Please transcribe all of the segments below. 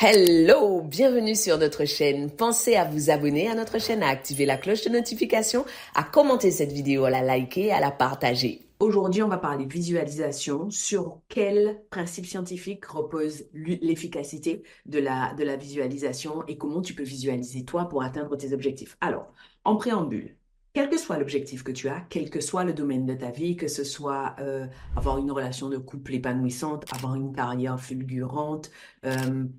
Hello, bienvenue sur notre chaîne. Pensez à vous abonner à notre chaîne, à activer la cloche de notification, à commenter cette vidéo, à la liker, à la partager. Aujourd'hui, on va parler visualisation. Sur quel principe scientifique repose l'efficacité de la visualisation et comment tu peux visualiser toi pour atteindre tes objectifs. Alors, en préambule, quel que soit l'objectif que tu as, quel que soit le domaine de ta vie, que ce soit avoir une relation de couple épanouissante, avoir une carrière fulgurante,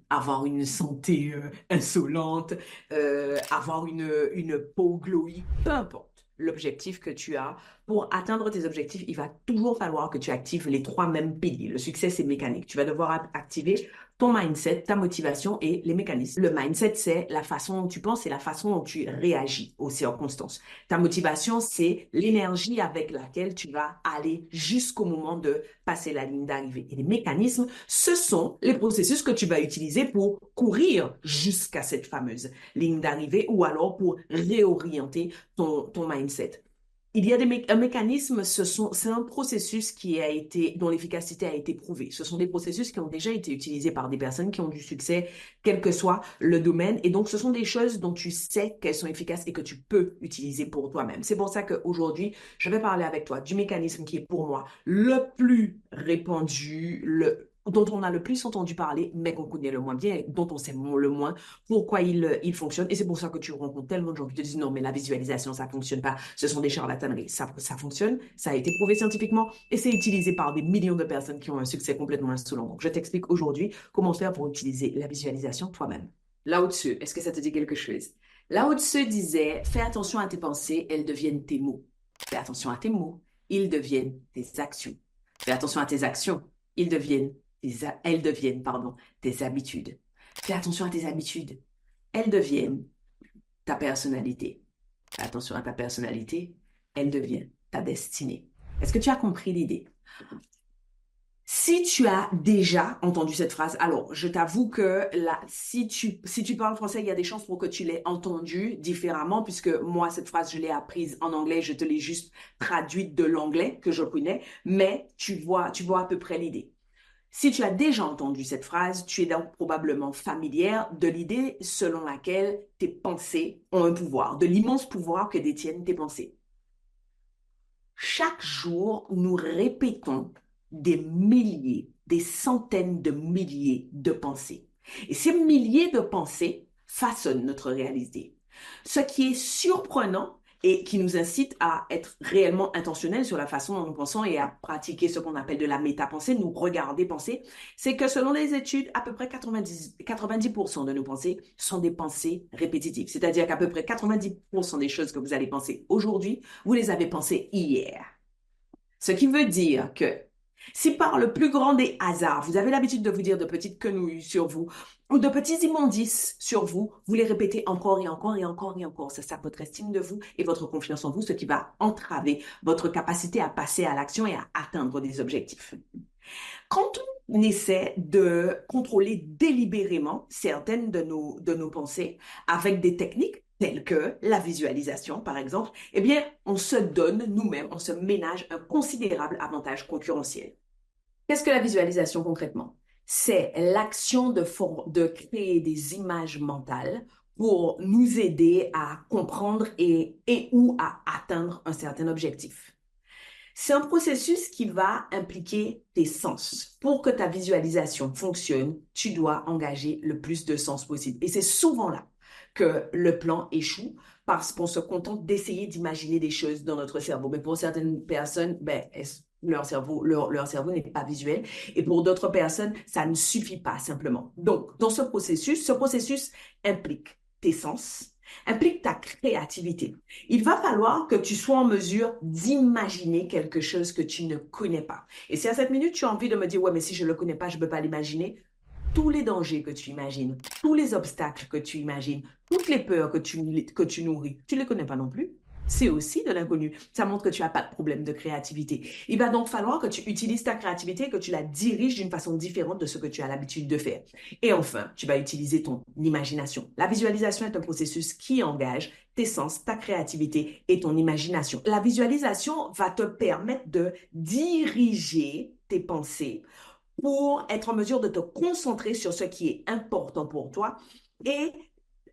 avoir une santé insolente, avoir une peau glowy, peu importe l'objectif que tu as. Pour atteindre tes objectifs, il va toujours falloir que tu actives les trois mêmes piliers. Le succès, c'est mécanique. Tu vas devoir activer ton mindset, ta motivation et les mécanismes. Le mindset, c'est la façon dont tu penses, c'est la façon dont tu réagis aux circonstances. Ta motivation, c'est l'énergie avec laquelle tu vas aller jusqu'au moment de passer la ligne d'arrivée. Et les mécanismes, ce sont les processus que tu vas utiliser pour courir jusqu'à cette fameuse ligne d'arrivée ou alors pour réorienter ton mindset. Il y a un mécanisme, c'est un processus dont l'efficacité a été prouvée. Ce sont des processus qui ont déjà été utilisés par des personnes qui ont du succès, quel que soit le domaine. Et donc, ce sont des choses dont tu sais qu'elles sont efficaces et que tu peux utiliser pour toi-même. C'est pour ça qu'aujourd'hui, je vais parler avec toi du mécanisme qui est pour moi le plus répandu, dont on a le plus entendu parler, mais qu'on connaît le moins bien, dont on sait le moins pourquoi il fonctionne. Et c'est pour ça que tu rencontres tellement de gens qui te disent non, mais la visualisation, ça fonctionne pas. Ce sont des charlataneries. Ça fonctionne, ça a été prouvé scientifiquement et c'est utilisé par des millions de personnes qui ont un succès complètement insolent. Donc, je t'explique aujourd'hui comment faire pour utiliser la visualisation toi-même. Lao Tzu, est-ce que ça te dit quelque chose? Lao Tzu disait, fais attention à tes pensées, elles deviennent tes mots. Fais attention à tes mots, ils deviennent tes actions. Fais attention à tes actions, elles deviennent, tes habitudes. Fais attention à tes habitudes. Elles deviennent ta personnalité. Fais attention à ta personnalité. Elles deviennent ta destinée. Est-ce que tu as compris l'idée? Si tu as déjà entendu cette phrase, alors je t'avoue que là, si tu parles français, il y a des chances pour que tu l'aies entendue différemment, puisque moi, cette phrase, je l'ai apprise en anglais, je te l'ai juste traduite de l'anglais que je connais, mais tu vois à peu près l'idée. Si tu as déjà entendu cette phrase, tu es donc probablement familière de l'idée selon laquelle tes pensées ont un pouvoir, de l'immense pouvoir que détiennent tes pensées. Chaque jour, nous répétons des milliers, des centaines de milliers de pensées. Et ces milliers de pensées façonnent notre réalité. Ce qui est surprenant et qui nous incite à être réellement intentionnels sur la façon dont nous pensons et à pratiquer ce qu'on appelle de la métapensée, nous regarder penser, c'est que selon les études, à peu près 90% de nos pensées sont des pensées répétitives. C'est-à-dire qu'à peu près 90% des choses que vous allez penser aujourd'hui, vous les avez pensées hier. Ce qui veut dire que si par le plus grand des hasards, vous avez l'habitude de vous dire de petites quenouilles sur vous ou de petits immondices sur vous, vous les répétez encore et encore et encore et encore. Ça sape votre estime de vous et votre confiance en vous, ce qui va entraver votre capacité à passer à l'action et à atteindre des objectifs. Quand on essaie de contrôler délibérément certaines de nos pensées avec des techniques telles que la visualisation, par exemple, eh bien, on se donne nous-mêmes, on se ménage un considérable avantage concurrentiel. Qu'est-ce que la visualisation concrètement? C'est l'action de créer des images mentales pour nous aider à comprendre et ou à atteindre un certain objectif. C'est un processus qui va impliquer tes sens. Pour que ta visualisation fonctionne, tu dois engager le plus de sens possible. Et c'est souvent là que le plan échoue parce qu'on se contente d'essayer d'imaginer des choses dans notre cerveau. Mais pour certaines personnes, leur cerveau n'est pas visuel. Et pour d'autres personnes, ça ne suffit pas simplement. Donc, dans ce processus implique tes sens, implique ta créativité. Il va falloir que tu sois en mesure d'imaginer quelque chose que tu ne connais pas. Et si à cette minute, tu as envie de me dire, ouais, mais si je ne le connais pas, je ne peux pas l'imaginer, tous les dangers que tu imagines, tous les obstacles que tu imagines, toutes les peurs que tu nourris, tu ne les connais pas non plus. C'est aussi de l'inconnu. Ça montre que tu n'as pas de problème de créativité. Il va donc falloir que tu utilises ta créativité et que tu la diriges d'une façon différente de ce que tu as l'habitude de faire. Et enfin, tu vas utiliser ton imagination. La visualisation est un processus qui engage tes sens, ta créativité et ton imagination. La visualisation va te permettre de diriger tes pensées pour être en mesure de te concentrer sur ce qui est important pour toi et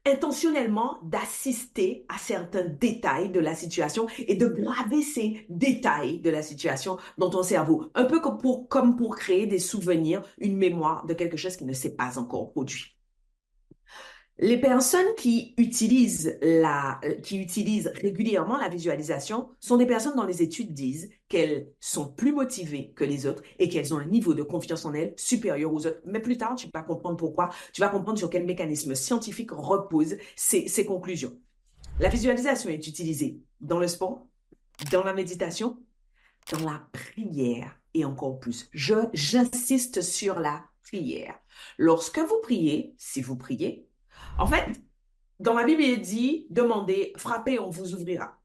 intentionnellement d'assister à certains détails de la situation et de graver ces détails de la situation dans ton cerveau. Un peu comme pour créer des souvenirs, une mémoire de quelque chose qui ne s'est pas encore produit. Les personnes qui utilisent régulièrement la visualisation sont des personnes dont les études disent qu'elles sont plus motivées que les autres et qu'elles ont un niveau de confiance en elles supérieur aux autres. Mais plus tard, tu vas comprendre pourquoi. Tu vas comprendre sur quel mécanisme scientifique repose ces conclusions. La visualisation est utilisée dans le sport, dans la méditation, dans la prière et encore plus. J'insiste sur la prière. Lorsque vous priez, si vous priez, en fait, dans la Bible, il dit, demandez, frappez, on vous ouvrira.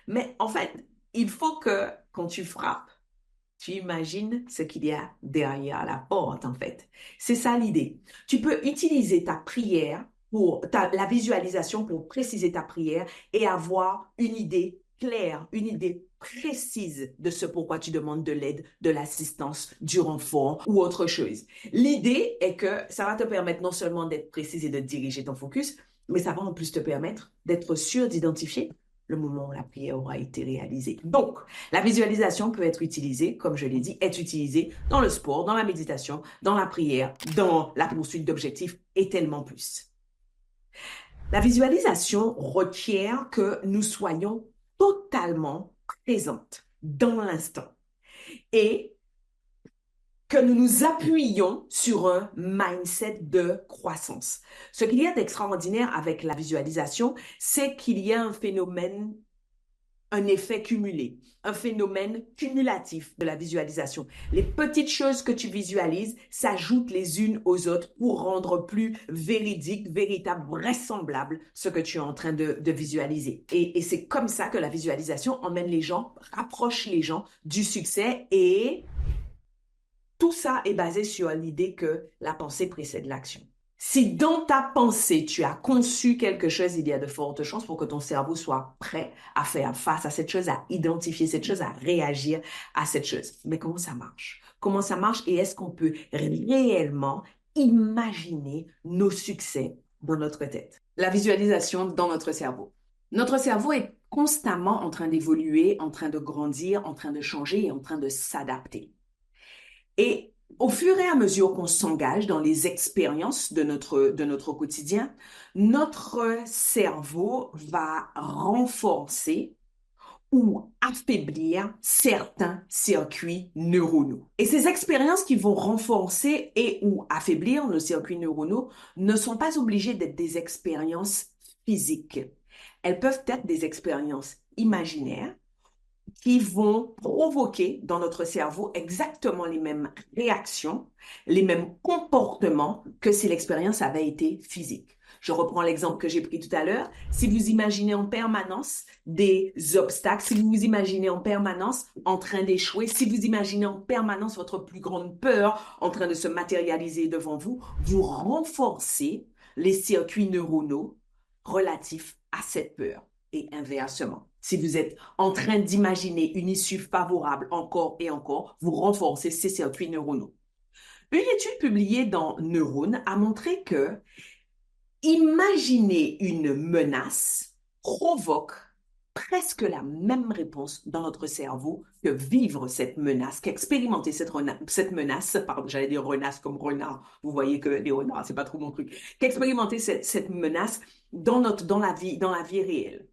Mais en fait, il faut que quand tu frappes, tu imagines ce qu'il y a derrière la porte, en fait. C'est ça l'idée. Tu peux utiliser ta prière la visualisation pour préciser ta prière et avoir une idée claire, une idée précise de ce pourquoi tu demandes de l'aide, de l'assistance, du renfort ou autre chose. L'idée est que ça va te permettre non seulement d'être précis et de diriger ton focus, mais ça va en plus te permettre d'être sûr d'identifier le moment où la prière aura été réalisée. Donc, la visualisation peut être utilisée, comme je l'ai dit, est utilisée dans le sport, dans la méditation, dans la prière, dans la poursuite d'objectifs et tellement plus. La visualisation requiert que nous soyons totalement présentes dans l'instant et que nous nous appuyions sur un mindset de croissance. Ce qu'il y a d'extraordinaire avec la visualisation, c'est qu'il y a un effet cumulé, un phénomène cumulatif de la visualisation. Les petites choses que tu visualises s'ajoutent les unes aux autres pour rendre plus véridique, véritable, vraisemblable ce que tu es en train de visualiser. Et c'est comme ça que la visualisation emmène les gens, rapproche les gens du succès et tout ça est basé sur l'idée que la pensée précède l'action. Si dans ta pensée, tu as conçu quelque chose, il y a de fortes chances pour que ton cerveau soit prêt à faire face à cette chose, à identifier cette chose, à réagir à cette chose. Mais comment ça marche? Comment ça marche et est-ce qu'on peut réellement imaginer nos succès dans notre tête? La visualisation dans notre cerveau. Notre cerveau est constamment en train d'évoluer, en train de grandir, en train de changer et en train de s'adapter. Et au fur et à mesure qu'on s'engage dans les expériences de notre quotidien, notre cerveau va renforcer ou affaiblir certains circuits neuronaux. Et ces expériences qui vont renforcer et ou affaiblir nos circuits neuronaux ne sont pas obligées d'être des expériences physiques. Elles peuvent être des expériences imaginaires qui vont provoquer dans notre cerveau exactement les mêmes réactions, les mêmes comportements que si l'expérience avait été physique. Je reprends l'exemple que j'ai pris tout à l'heure. Si vous imaginez en permanence des obstacles, si vous vous imaginez en permanence en train d'échouer, si vous imaginez en permanence votre plus grande peur en train de se matérialiser devant vous, vous renforcez les circuits neuronaux relatifs à cette peur et inversement. Si vous êtes en train d'imaginer une issue favorable encore et encore, vous renforcez ces circuits neuronaux. Une étude publiée dans Neurones a montré que imaginer une menace provoque presque la même réponse dans notre cerveau que vivre cette menace, qu'expérimenter cette menace, pardon, j'allais dire renasse comme renard, vous voyez que les renards, c'est pas trop mon truc, qu'expérimenter cette menace dans la vie réelle.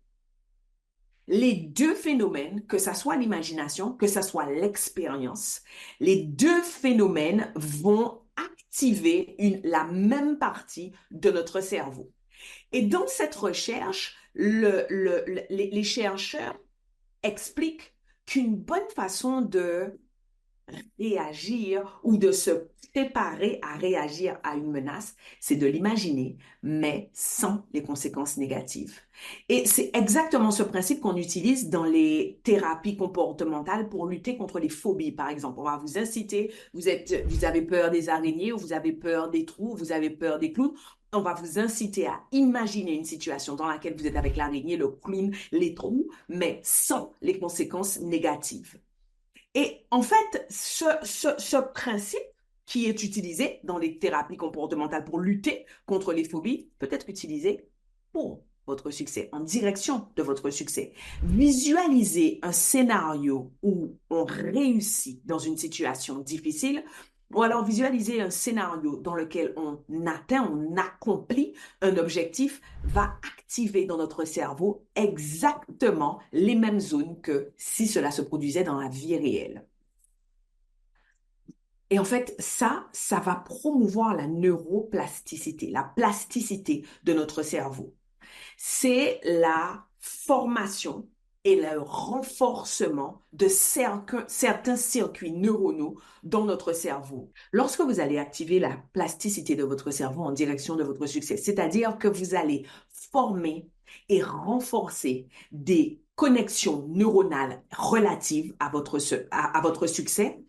Les deux phénomènes, que ça soit l'imagination, que ça soit l'expérience, les deux phénomènes vont activer la même partie de notre cerveau. Et dans cette recherche, les chercheurs expliquent qu'une bonne façon de réagir ou de se préparer à réagir à une menace, c'est de l'imaginer, mais sans les conséquences négatives. Et c'est exactement ce principe qu'on utilise dans les thérapies comportementales pour lutter contre les phobies, par exemple. On va vous inciter, vous avez peur des araignées, ou vous avez peur des trous, ou vous avez peur des clowns. On va vous inciter à imaginer une situation dans laquelle vous êtes avec l'araignée, le clown, les trous, mais sans les conséquences négatives. Et en fait, ce principe qui est utilisé dans les thérapies comportementales pour lutter contre les phobies peut être utilisé pour votre succès, en direction de votre succès. Visualisez un scénario où on réussit dans une situation difficile, ou alors visualiser un scénario dans lequel on atteint, on accomplit un objectif, va activer dans notre cerveau exactement les mêmes zones que si cela se produisait dans la vie réelle. Et en fait, ça va promouvoir la neuroplasticité, la plasticité de notre cerveau. C'est la formation et le renforcement de certains circuits neuronaux dans notre cerveau. Lorsque vous allez activer la plasticité de votre cerveau en direction de votre succès, c'est-à-dire que vous allez former et renforcer des connexions neuronales relatives à votre succès,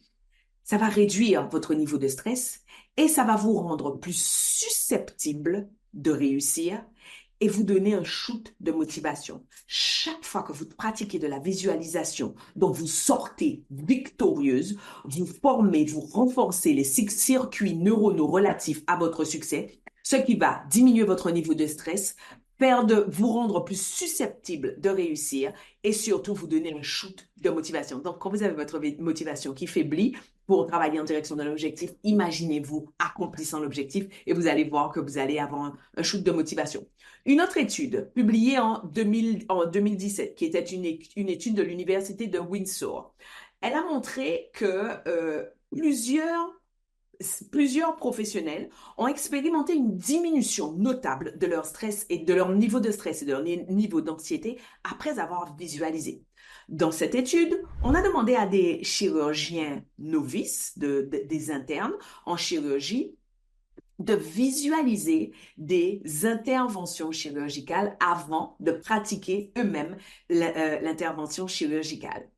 ça va réduire votre niveau de stress et ça va vous rendre plus susceptible de réussir et vous donner un shoot de motivation. Chaque fois que vous pratiquez de la visualisation, dont vous sortez victorieuse, vous formez, vous renforcez les circuits neuronaux relatifs à votre succès, ce qui va diminuer votre niveau de stress, vous rendre plus susceptible de réussir et surtout vous donner un shoot de motivation. Donc, quand vous avez votre motivation qui faiblit pour travailler en direction d'un objectif, imaginez-vous accomplissant l'objectif et vous allez voir que vous allez avoir un shoot de motivation. Une autre étude publiée en 2017, qui était une étude de l'Université de Windsor, elle a montré que plusieurs professionnels ont expérimenté une diminution notable de leur stress et de leur niveau de stress et de leur niveau d'anxiété après avoir visualisé. Dans cette étude, on a demandé à des chirurgiens novices, des internes en chirurgie, de visualiser des interventions chirurgicales avant de pratiquer eux-mêmes l'intervention chirurgicale.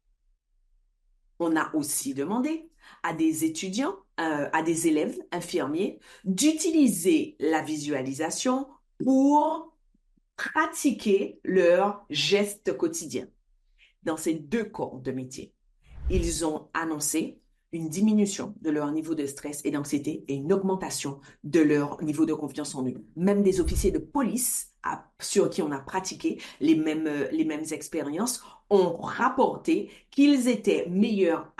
On a aussi demandé à des étudiants, à des élèves infirmiers, d'utiliser la visualisation pour pratiquer leurs gestes quotidiens. Dans ces deux corps de métier, ils ont annoncé une diminution de leur niveau de stress et d'anxiété et une augmentation de leur niveau de confiance en eux. Même des officiers de police sur qui on a pratiqué les mêmes expériences ont rapporté qu'ils étaient meilleurs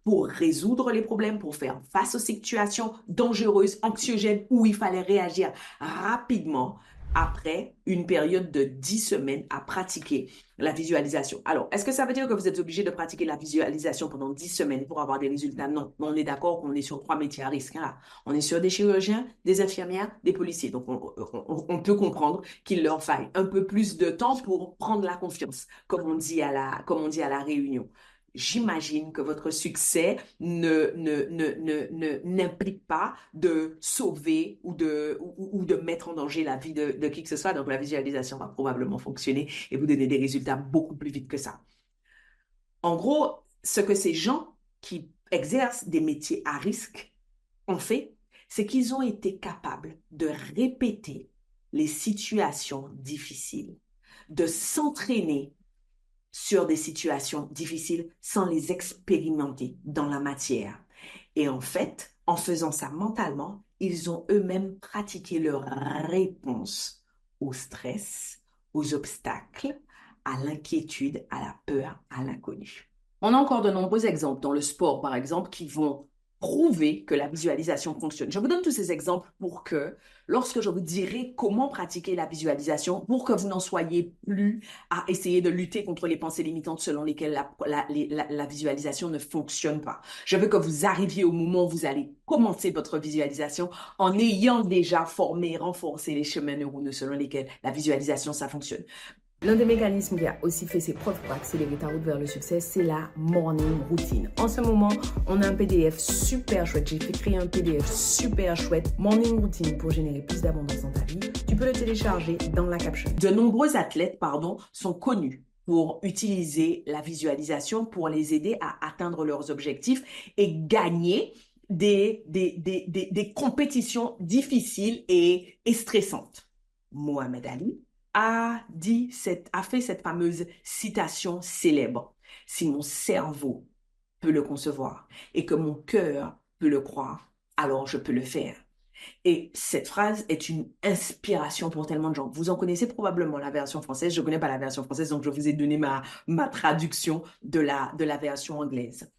pour résoudre les problèmes, pour faire face aux situations dangereuses, anxiogènes, où il fallait réagir rapidement après une période de 10 semaines à pratiquer la visualisation. Alors, est-ce que ça veut dire que vous êtes obligé de pratiquer la visualisation pendant 10 semaines pour avoir des résultats? Non, on est d'accord qu'on est sur 3 métiers à risque. Hein, là. On est sur des chirurgiens, des infirmières, des policiers. Donc, on peut comprendre qu'il leur faille un peu plus de temps pour prendre la confiance, comme on dit à la réunion. J'imagine que votre succès n'implique pas de sauver ou de mettre en danger la vie de qui que ce soit. Donc, la visualisation va probablement fonctionner et vous donner des résultats beaucoup plus vite que ça. En gros, ce que ces gens qui exercent des métiers à risque ont fait, c'est qu'ils ont été capables de répéter les situations difficiles, de s'entraîner sur des situations difficiles sans les expérimenter dans la matière. Et en fait, en faisant ça mentalement, ils ont eux-mêmes pratiqué leur réponse au stress, aux obstacles, à l'inquiétude, à la peur, à l'inconnu. On a encore de nombreux exemples dans le sport, par exemple, qui vont prouver que la visualisation fonctionne. Je vous donne tous ces exemples pour que, lorsque je vous dirai comment pratiquer la visualisation, pour que vous n'en soyez plus à essayer de lutter contre les pensées limitantes selon lesquelles la visualisation ne fonctionne pas. Je veux que vous arriviez au moment où vous allez commencer votre visualisation en ayant déjà formé, renforcé les chemins neuronaux selon lesquels la visualisation, ça fonctionne. L'un des mécanismes qui a aussi fait ses preuves pour accélérer ta route vers le succès, c'est la morning routine. En ce moment, on a un PDF super chouette. J'ai fait créer un PDF super chouette, morning routine, pour générer plus d'abondance dans ta vie. Tu peux le télécharger dans la caption. De nombreux athlètes, sont connus pour utiliser la visualisation pour les aider à atteindre leurs objectifs et gagner des compétitions difficiles et stressantes. Mohamed Ali a fait cette fameuse citation célèbre. Si mon cerveau peut le concevoir et que mon cœur peut le croire, alors je peux le faire. Et cette phrase est une inspiration pour tellement de gens. Vous en connaissez probablement la version française. Je ne connais pas la version française, donc je vous ai donné ma traduction de la version anglaise.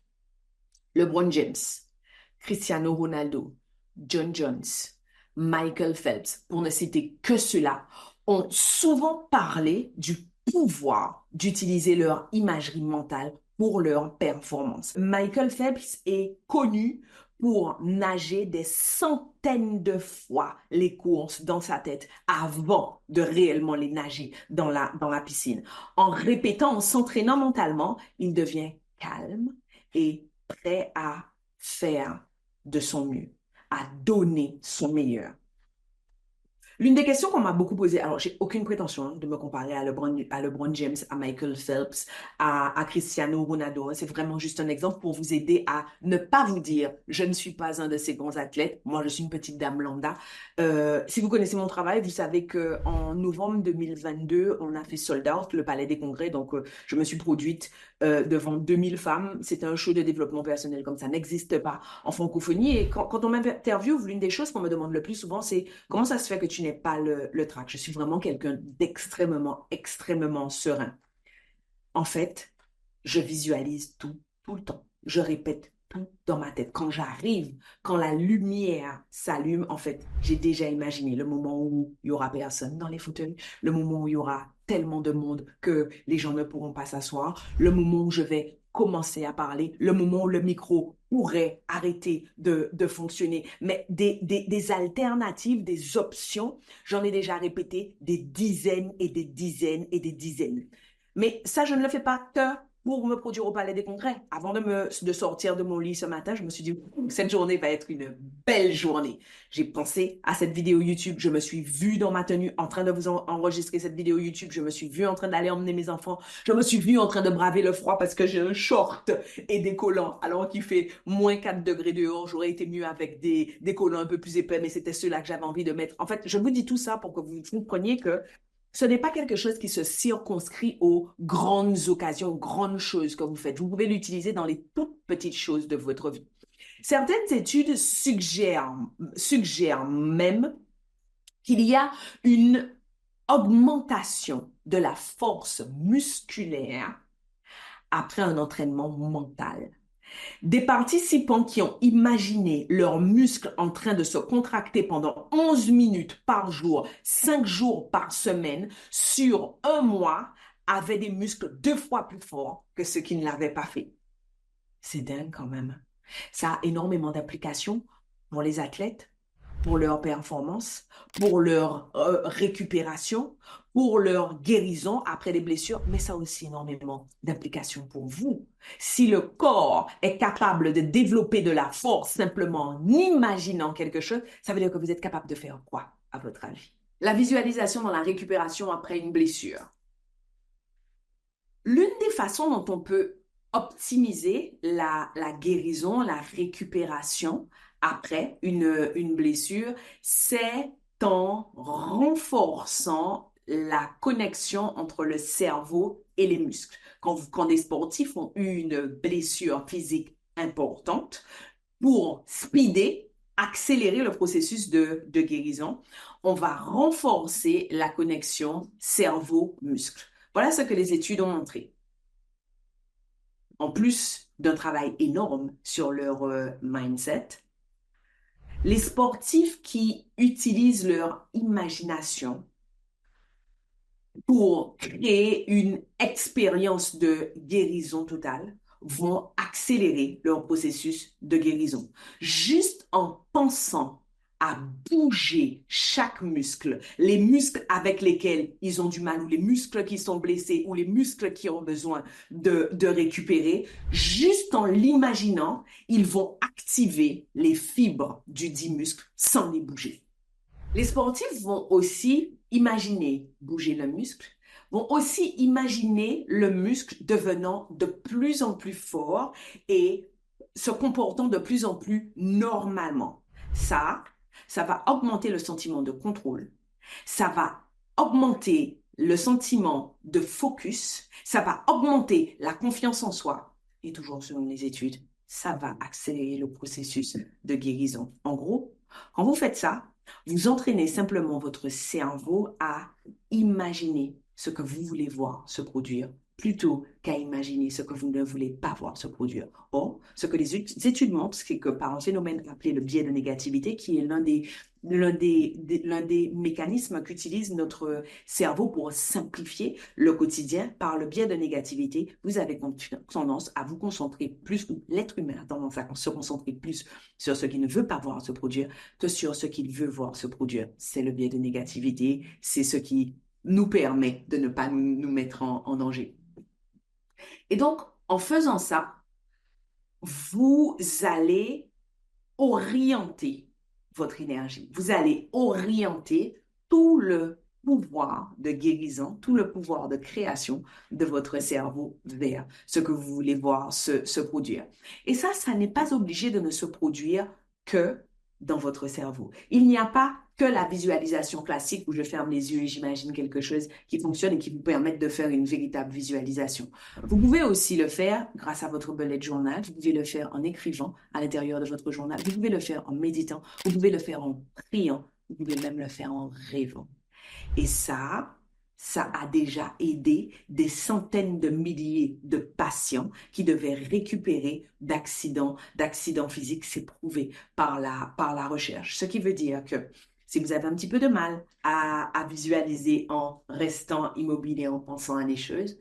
LeBron James, Cristiano Ronaldo, John Jones, Michael Phelps, pour ne citer que ceux-là, ont souvent parlé du pouvoir d'utiliser leur imagerie mentale pour leur performance. Michael Phelps est connu pour nager des centaines de fois les courses dans sa tête avant de réellement les nager dans la piscine. En répétant, en s'entraînant mentalement, il devient calme et prêt à faire de son mieux, à donner son meilleur. L'une des questions qu'on m'a beaucoup posées, alors j'ai aucune prétention de me comparer à LeBron James, à Michael Phelps, à Cristiano Ronaldo. C'est vraiment juste un exemple pour vous aider à ne pas vous dire je ne suis pas un de ces grands athlètes. Moi, je suis une petite dame lambda. Si vous connaissez mon travail, vous savez qu'en novembre 2022, on a fait Sold Out, le Palais des Congrès. Donc, je me suis produite devant 2000 femmes. C'était un show de développement personnel comme ça n'existe pas en francophonie. Et quand on m'interviewe, l'une des choses qu'on me demande le plus souvent, c'est comment ça se fait que tu n'es pas le trac. Je suis vraiment quelqu'un d'extrêmement, extrêmement serein. En fait, je visualise tout le temps. Je répète tout dans ma tête. Quand j'arrive, quand la lumière s'allume, en fait, j'ai déjà imaginé le moment où il y aura personne dans les fauteuils, le moment où il y aura tellement de monde que les gens ne pourront pas s'asseoir, le moment où je vais commencer à parler, le moment où le micro pourrait arrêter de fonctionner. Mais des alternatives, des options, j'en ai déjà répété des dizaines et des dizaines et des dizaines. Mais ça, je ne le fais pas que pour me produire au Palais des Congrès. Avant de sortir de mon lit ce matin, je me suis dit, cette journée va être une belle journée. J'ai pensé à cette vidéo YouTube. Je me suis vue dans ma tenue en train de vous enregistrer cette vidéo YouTube. Je me suis vue en train d'aller emmener mes enfants. Je me suis vue en train de braver le froid parce que j'ai un short et des collants. Alors qu'il fait moins 4 degrés dehors, j'aurais été mieux avec des collants un peu plus épais, mais c'était ceux-là que j'avais envie de mettre. En fait, je vous dis tout ça pour que vous compreniez que ce n'est pas quelque chose qui se circonscrit aux grandes occasions, aux grandes choses que vous faites. Vous pouvez l'utiliser dans les toutes petites choses de votre vie. Certaines études suggèrent même qu'il y a une augmentation de la force musculaire après un entraînement mental. Des participants qui ont imaginé leurs muscles en train de se contracter pendant 11 minutes par jour, 5 jours par semaine, sur un mois, avaient des muscles 2 fois plus forts que ceux qui ne l'avaient pas fait. C'est dingue quand même. Ça a énormément d'implications pour les athlètes, pour leur performance, pour leur récupération, pour leur guérison après les blessures, mais ça a aussi énormément d'implications pour vous. Si le corps est capable de développer de la force simplement en imaginant quelque chose, ça veut dire que vous êtes capable de faire quoi, à votre avis? La visualisation dans la récupération après une blessure. L'une des façons dont on peut optimiser la guérison, la récupération après une blessure, c'est en renforçant la connexion entre le cerveau et les muscles. Quand des sportifs ont eu une blessure physique importante, pour speeder, accélérer le processus de guérison, on va renforcer la connexion cerveau-muscle. Voilà ce que les études ont montré. En plus d'un travail énorme sur leur mindset, les sportifs qui utilisent leur imagination pour créer une expérience de guérison totale vont accélérer leur processus de guérison. Juste en pensant à bouger chaque muscle, les muscles avec lesquels ils ont du mal, ou les muscles qui sont blessés, ou les muscles qui ont besoin de récupérer, juste en l'imaginant, ils vont activer les fibres du dit muscle sans les bouger. Les sportifs vont aussi imaginer bouger le muscle, vont aussi imaginer le muscle devenant de plus en plus fort et se comportant de plus en plus normalement. Ça va augmenter le sentiment de contrôle, ça va augmenter le sentiment de focus, ça va augmenter la confiance en soi et toujours selon les études, ça va accélérer le processus de guérison. En gros, quand vous faites ça, vous entraînez simplement votre cerveau à imaginer ce que vous voulez voir se produire plutôt qu'à imaginer ce que vous ne voulez pas voir se produire. Or, ce que les études montrent, c'est que par un phénomène appelé le biais de négativité, qui est l'un des mécanismes qu'utilise notre cerveau pour simplifier le quotidien, par le biais de négativité, vous avez tendance à vous concentrer plus, ou l'être humain a tendance à se concentrer plus sur ce qu'il ne veut pas voir se produire que sur ce qu'il veut voir se produire. C'est le biais de négativité, c'est ce qui nous permet de ne pas nous mettre en danger. Et donc, en faisant ça, vous allez orienter votre énergie. Vous allez orienter tout le pouvoir de guérison, tout le pouvoir de création de votre cerveau vers ce que vous voulez voir se produire. Et ça n'est pas obligé de ne se produire que dans votre cerveau. Il n'y a pas que la visualisation classique où je ferme les yeux et j'imagine quelque chose qui fonctionne et qui vous permet de faire une véritable visualisation. Vous pouvez aussi le faire grâce à votre bullet journal, vous pouvez le faire en écrivant à l'intérieur de votre journal, vous pouvez le faire en méditant, vous pouvez le faire en priant, vous pouvez même le faire en rêvant. Et ça a déjà aidé des centaines de milliers de patients qui devaient récupérer d'accidents physiques, c'est prouvé par la recherche. Ce qui veut dire que si vous avez un petit peu de mal à visualiser en restant immobile et en pensant à des choses,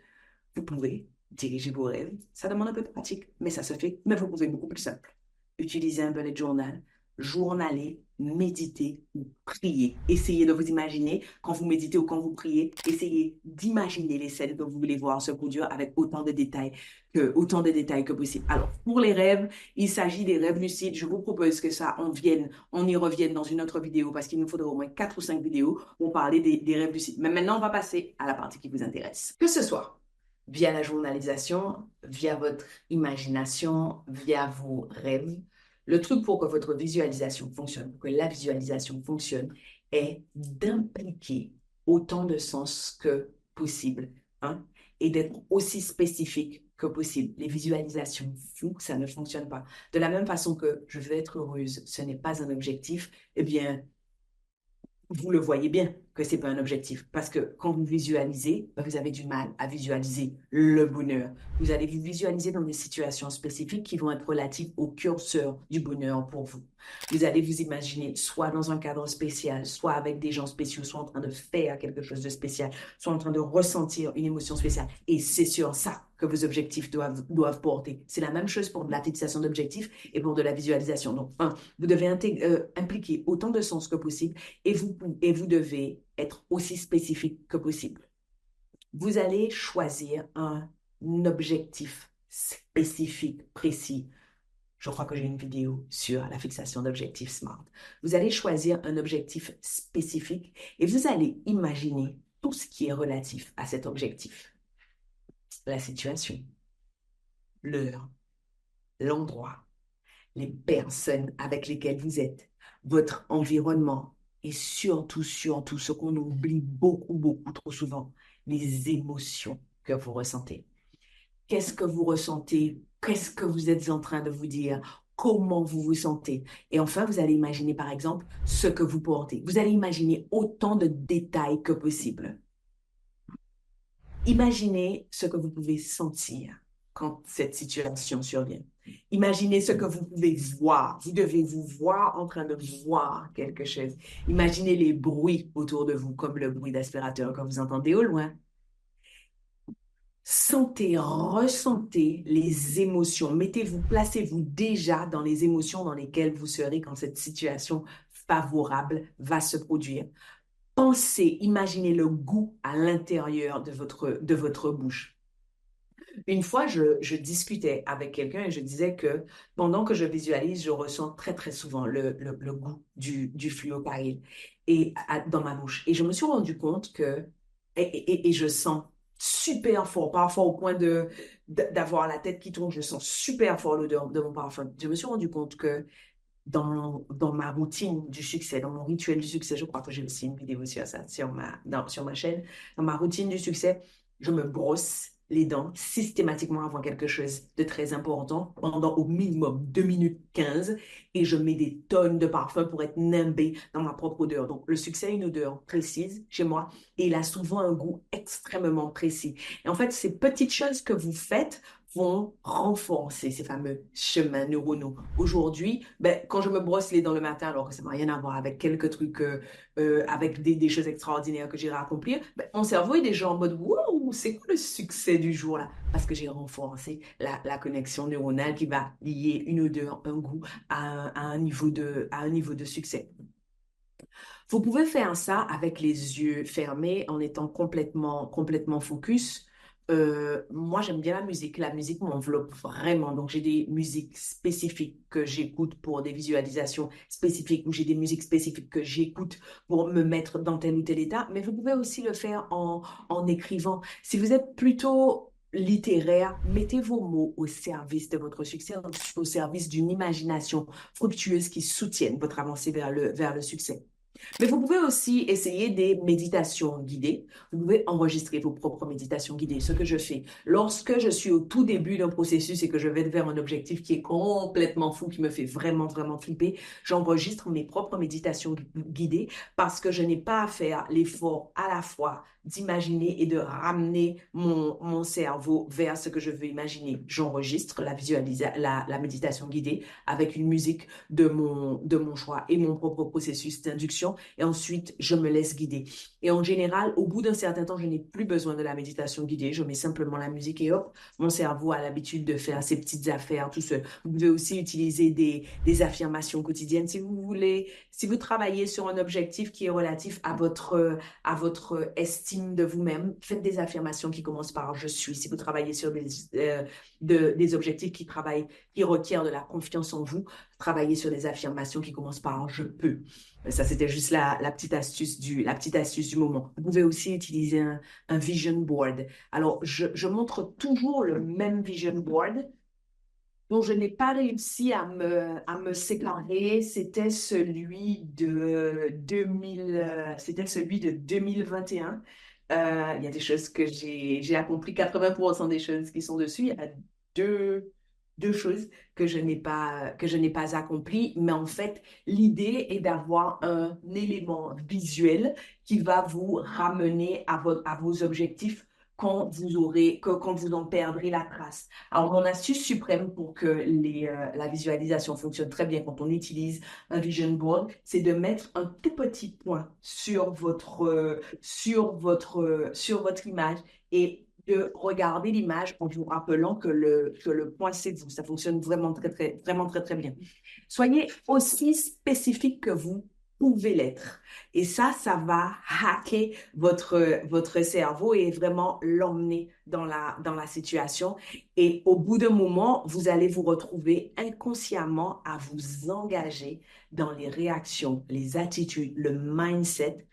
vous pouvez diriger vos rêves. Ça demande un peu de pratique, mais ça se fait. Mais vous pouvez beaucoup plus simple. Utilisez un bullet journal, journaler, méditer ou prier. Essayez de vous imaginer quand vous méditez ou quand vous priez. Essayez d'imaginer les scènes que vous voulez voir se produire avec autant de détails que possible. Alors, pour les rêves, il s'agit des rêves lucides. Je vous propose que ça, on y revienne dans une autre vidéo parce qu'il nous faudra au moins 4 ou 5 vidéos pour parler des rêves lucides. Mais maintenant, on va passer à la partie qui vous intéresse. Que ce soit via la journalisation, via votre imagination, via vos rêves. Le truc pour que votre visualisation fonctionne, pour que la visualisation fonctionne, est d'impliquer autant de sens que possible, hein, et d'être aussi spécifique que possible. Les visualisations floues, ça ne fonctionne pas. De la même façon que je veux être heureuse, ce n'est pas un objectif, eh bien, vous le voyez bien que ce n'est pas un objectif. Parce que quand vous visualisez, vous avez du mal à visualiser le bonheur. Vous allez vous visualiser dans des situations spécifiques qui vont être relatives au curseur du bonheur pour vous. Vous allez vous imaginer soit dans un cadre spécial, soit avec des gens spéciaux, soit en train de faire quelque chose de spécial, soit en train de ressentir une émotion spéciale. Et c'est sur ça que vos objectifs doivent porter. C'est la même chose pour de la fixation d'objectifs et pour de la visualisation. Donc, vous devez impliquer autant de sens que possible et vous devez être aussi spécifique que possible. Vous allez choisir un objectif spécifique, précis. Je crois que j'ai une vidéo sur la fixation d'objectifs SMART. Vous allez choisir un objectif spécifique et vous allez imaginer tout ce qui est relatif à cet objectif. La situation, l'heure, l'endroit, les personnes avec lesquelles vous êtes, votre environnement et surtout, ce qu'on oublie beaucoup trop souvent, les émotions que vous ressentez. Qu'est-ce que vous ressentez? Qu'est-ce que vous êtes en train de vous dire? Comment vous vous sentez? Et enfin, vous allez imaginer, par exemple, ce que vous portez. Vous allez imaginer autant de détails que possible. Imaginez ce que vous pouvez sentir quand cette situation survient. Imaginez ce que vous pouvez voir. Vous devez vous voir en train de voir quelque chose. Imaginez les bruits autour de vous, comme le bruit d'aspirateur que vous entendez au loin. Sentez, ressentez les émotions. Placez-vous déjà dans les émotions dans lesquelles vous serez quand cette situation favorable va se produire. Pensez, imaginez le goût à l'intérieur de votre bouche. Une fois, je discutais avec quelqu'un et je disais que pendant que je visualise, je ressens très souvent le goût du fluocaryl dans ma bouche. Et je me suis rendu compte que, et je sens super fort, parfois au point d'avoir la tête qui tourne, je sens super fort l'odeur de mon parfum. Je me suis rendu compte que dans ma routine du succès, dans mon rituel du succès, je crois que j'ai aussi une vidéo sur ça, sur ma chaîne, dans ma routine du succès, je me brosse les dents systématiquement avant quelque chose de très important pendant au minimum 2 minutes 15 et je mets des tonnes de parfum pour être nimbée dans ma propre odeur. Donc, le succès a une odeur précise chez moi et il a souvent un goût extrêmement précis. Et en fait, ces petites choses que vous faites vont renforcer ces fameux chemins neuronaux. Aujourd'hui, ben, quand je me brosse les dents le matin, alors que ça n'a rien à voir avec quelques trucs, avec des choses extraordinaires que j'irai accomplir, ben, mon cerveau est déjà en mode wow, c'est quoi le succès du jour là? Parce que j'ai renforcé la connexion neuronale qui va lier une odeur, un goût à un niveau de succès. Vous pouvez faire ça avec les yeux fermés en étant complètement focus. Moi, j'aime bien la musique. La musique m'enveloppe vraiment. Donc, j'ai des musiques spécifiques que j'écoute pour des visualisations spécifiques ou j'ai des musiques spécifiques que j'écoute pour me mettre dans tel ou tel état. Mais vous pouvez aussi le faire en écrivant. Si vous êtes plutôt littéraire, mettez vos mots au service de votre succès, au service d'une imagination fructueuse qui soutienne votre avancée vers le succès. Mais vous pouvez aussi essayer des méditations guidées. Vous pouvez enregistrer vos propres méditations guidées. Ce que je fais lorsque je suis au tout début d'un processus et que je vais vers un objectif qui est complètement fou, qui me fait vraiment flipper, j'enregistre mes propres méditations guidées parce que je n'ai pas à faire l'effort à la fois d'imaginer et de ramener mon cerveau vers ce que je veux imaginer. J'enregistre la méditation guidée avec une musique de mon choix et mon propre processus d'induction et ensuite je me laisse guider. Et en général, au bout d'un certain temps, je n'ai plus besoin de la méditation guidée, je mets simplement la musique et hop, mon cerveau a l'habitude de faire ses petites affaires tout seul. Vous pouvez aussi utiliser des affirmations quotidiennes si vous voulez, si vous travaillez sur un objectif qui est relatif à votre estime de vous-même, faites des affirmations qui commencent par je suis. Si vous travaillez sur des objectifs qui requièrent de la confiance en vous, travailler sur des affirmations qui commencent par je peux. Ça, c'était juste la petite astuce du moment. Vous pouvez aussi utiliser un vision board. Alors, je montre toujours le même vision board dont je n'ai pas réussi à me séparer. C'était celui de 2021. Il y a des choses que j'ai accompli, 80% des choses qui sont dessus. Il y a deux choses que je n'ai pas accomplies. Mais en fait, l'idée est d'avoir un élément visuel qui va vous ramener à vos objectifs quand vous en perdrez la trace. Alors, mon astuce suprême pour que la visualisation fonctionne très bien quand on utilise un vision board, c'est de mettre un tout petit point sur votre image et de regarder l'image en vous rappelant que le point, c'est vous. Ça fonctionne vraiment très bien. Soyez aussi spécifique que vous pouvez l'être. Et ça va hacker votre cerveau et vraiment l'emmener dans la situation. Et au bout d'un moment, vous allez vous retrouver inconsciemment à vous engager dans les réactions, les attitudes, le mindset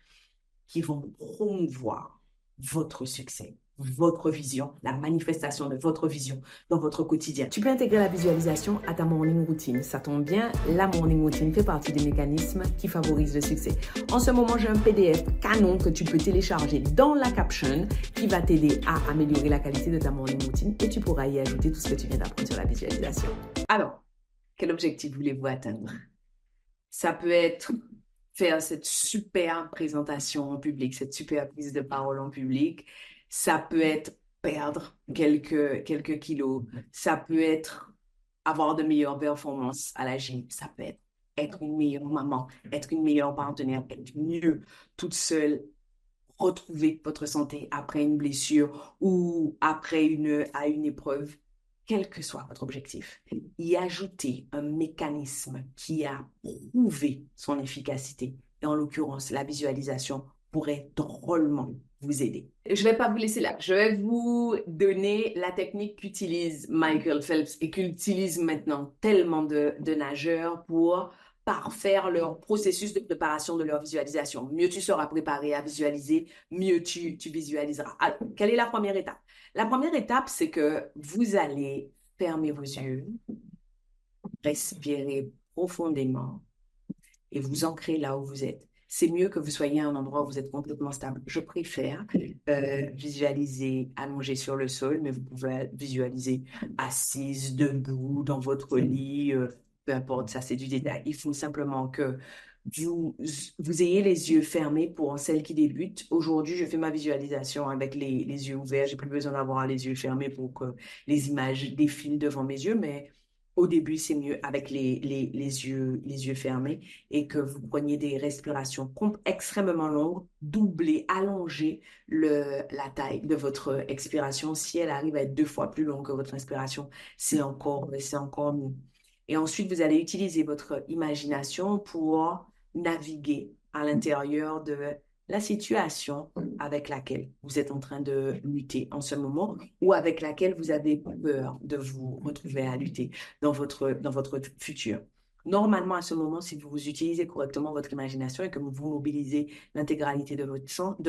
qui vont promouvoir votre succès, votre vision, la manifestation de votre vision dans votre quotidien. Tu peux intégrer la visualisation à ta morning routine. Ça tombe bien, la morning routine fait partie des mécanismes qui favorisent le succès. En ce moment, j'ai un PDF canon que tu peux télécharger dans la caption qui va t'aider à améliorer la qualité de ta morning routine et tu pourras y ajouter tout ce que tu viens d'apprendre sur la visualisation. Alors, quel objectif voulez-vous atteindre? Ça peut être faire cette super présentation en public, cette super prise de parole en public. Ça peut être perdre quelques kilos. Ça peut être avoir de meilleures performances à la gym. Ça peut être une meilleure maman, être une meilleure partenaire, être mieux toute seule, retrouver votre santé après une blessure ou après une épreuve, quel que soit votre objectif. Y ajouter un mécanisme qui a prouvé son efficacité, et en l'occurrence, la visualisation pourrait drôlement vous aider. Je ne vais pas vous laisser là. Je vais vous donner la technique qu'utilise Michael Phelps et qu'utilisent maintenant tellement de nageurs pour parfaire leur processus de préparation de leur visualisation. Mieux tu seras préparé à visualiser, mieux tu visualiseras. Alors, quelle est la première étape? La première étape, c'est que vous allez fermer vos yeux, respirer profondément et vous ancrer là où vous êtes. c'est mieux que vous soyez à un endroit où vous êtes complètement stable. Je préfère visualiser allongé sur le sol, mais vous pouvez visualiser assise, debout, dans votre lit, peu importe, ça c'est du détail. Il faut simplement que vous, vous ayez les yeux fermés pour celles qui débutent. Aujourd'hui, je fais ma visualisation avec les yeux ouverts. J'ai plus besoin d'avoir les yeux fermés pour que les images défilent devant mes yeux, mais au début, c'est mieux avec les yeux fermés et que vous preniez des respirations extrêmement longues, doublez, allongez la taille de votre expiration. Si elle arrive à être 2 fois plus longue que votre inspiration, c'est encore mieux. Et ensuite, vous allez utiliser votre imagination pour naviguer à l'intérieur de la situation avec laquelle vous êtes en train de lutter en ce moment ou avec laquelle vous avez peur de vous retrouver à lutter dans votre futur. Normalement, à ce moment, si vous utilisez correctement votre imagination et que vous mobilisez l'intégralité de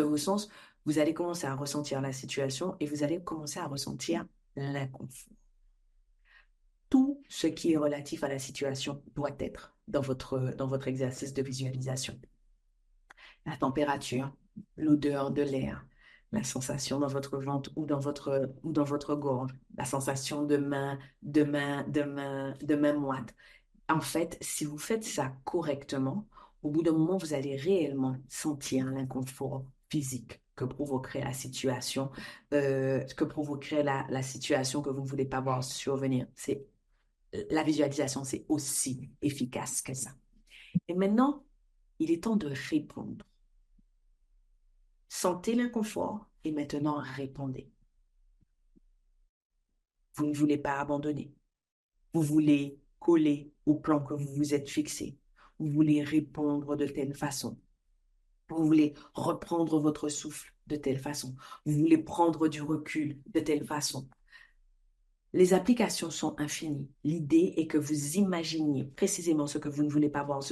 vos sens, vous allez commencer à ressentir la situation et vous allez commencer à ressentir l'inconfort. Tout ce qui est relatif à la situation doit être dans votre exercice de visualisation. La température, l'odeur de l'air, la sensation dans votre ventre ou dans votre gorge, la sensation de main moite. En fait, si vous faites ça correctement, au bout d'un moment, vous allez réellement sentir l'inconfort physique que provoquerait la situation, la situation que vous ne voulez pas voir survenir. La visualisation, c'est aussi efficace que ça. Et maintenant, il est temps de répondre. Sentez l'inconfort et maintenant répondez. Vous ne voulez pas abandonner. Vous voulez coller au plan que vous vous êtes fixé. Vous voulez répondre de telle façon. Vous voulez reprendre votre souffle de telle façon. Vous voulez prendre du recul de telle façon. Les applications sont infinies. L'idée est que vous imaginiez précisément ce que vous ne voulez pas voir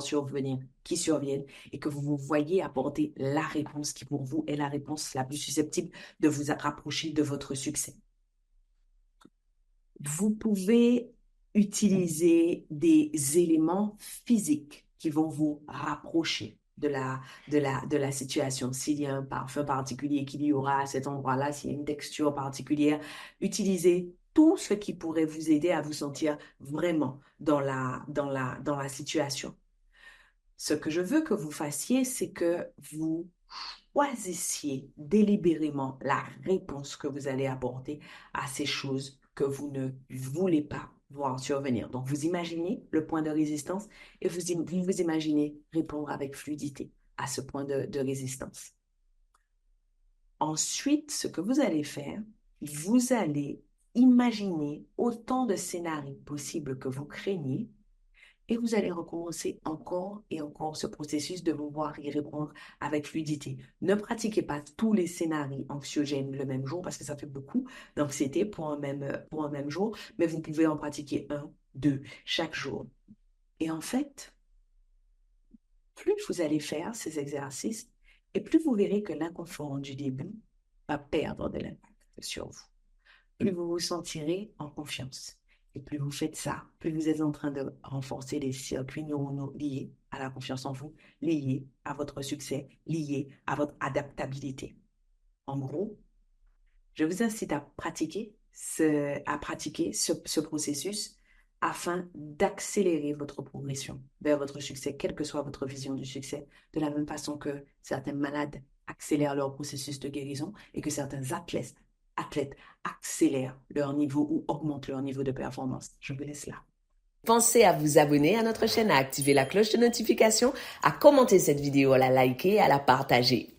survenir, qui survienne, et que vous vous voyez apporter la réponse qui pour vous est la réponse la plus susceptible de vous rapprocher de votre succès. Vous pouvez utiliser des éléments physiques qui vont vous rapprocher de la situation. S'il y a un parfum particulier qu'il y aura à cet endroit-là, s'il y a une texture particulière, utilisez tout ce qui pourrait vous aider à vous sentir vraiment dans la situation. Ce que je veux que vous fassiez, c'est que vous choisissiez délibérément la réponse que vous allez apporter à ces choses que vous ne voulez pas voir survenir. Donc, vous imaginez le point de résistance et vous imaginez répondre avec fluidité à ce point de résistance. Ensuite, ce que vous allez faire, vous allez imaginer autant de scénarios possibles que vous craignez et vous allez recommencer encore et encore ce processus de vous voir y répondre avec fluidité. Ne pratiquez pas tous les scénarios anxiogènes le même jour parce que ça fait beaucoup d'anxiété pour un même jour, mais vous pouvez en pratiquer 1, 2 chaque jour. Et en fait, plus vous allez faire ces exercices et plus vous verrez que l'inconfort du début va perdre de l'impact sur vous. Plus vous vous sentirez en confiance. Et plus vous faites ça, plus vous êtes en train de renforcer les circuits neuronaux liés à la confiance en vous, liés à votre succès, liés à votre adaptabilité. En gros, je vous incite à pratiquer ce processus afin d'accélérer votre progression vers votre succès, quelle que soit votre vision du succès, de la même façon que certains malades accélèrent leur processus de guérison et que certains athlètes accélèrent leur niveau ou augmentent leur niveau de performance. Je vous laisse là. Pensez à vous abonner à notre chaîne, à activer la cloche de notification, à commenter cette vidéo, à la liker et à la partager.